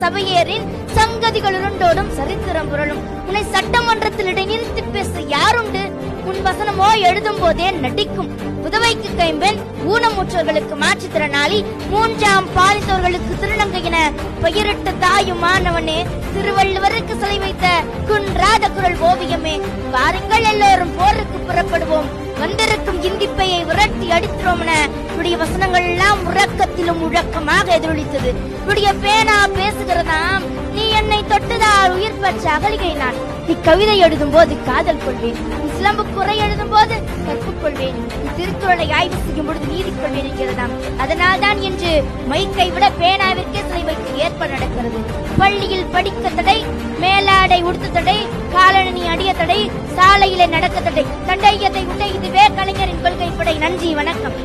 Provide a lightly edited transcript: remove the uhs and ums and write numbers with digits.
சபையேறின் சங்கதிகள் உருண்டோடும் சரித்திரம் புரளும். உன்னை சட்டமன்றத்தில் இடைநிறுத்தி பேச யாருண்டு? உன் வசனமோ எழுதும் போதே நடிக்கும். புதவைக்கு கைம்பெண், ஊனமுற்றவர்களுக்கு மாற்றுத்திறனாளி, மூன்றாம் பாலித்தவர்களுக்கு திருநங்கையின பெயரிட்ட தாயும் மாணவனே, திருவள்ளுவருக்கு சிலை வைத்த குன்றாத குரல் ஓவியமே, வாருங்கள் எல்லோரும் போருக்கு புறப்படுவோம், வந்திருக்கும் இந்திப்பையை விரட்டி அடிக்கிறோம் என இப்படிய வசனங்கள் எல்லாம் உறக்கத்திலும் முழக்கமாக எதிரொலித்தது. இப்படிய பேனா பேசுகிறதாம், நீ என்னை தொட்டுதால் உயிர் பெற்ற அகலிகை நான். இக்கவிதை எழுதும் போது காதல் கொள்வேன், இஸ்லாம்பு குறை எழுதும் போது கற்புக் கொள்வேன், திருக்குறளை ஆய்வு செய்யும் பொழுது நீதி கொள்வேன் என்கிறதாம். அதனால் தான் இன்று மைக்கை விட பேனாவிற்கே சிலை வைத்து ஏற்ப நடக்கிறது. பள்ளியில் படிக்க தடை, மேலாடை உடுத்த தடை, காலணி அடிய தடை, சாலையிலே நடக்க தடை, தண்டையதை உண்டை, இதுவே கலைஞரின் கொள்கை படை. நன்றி, வணக்கம்.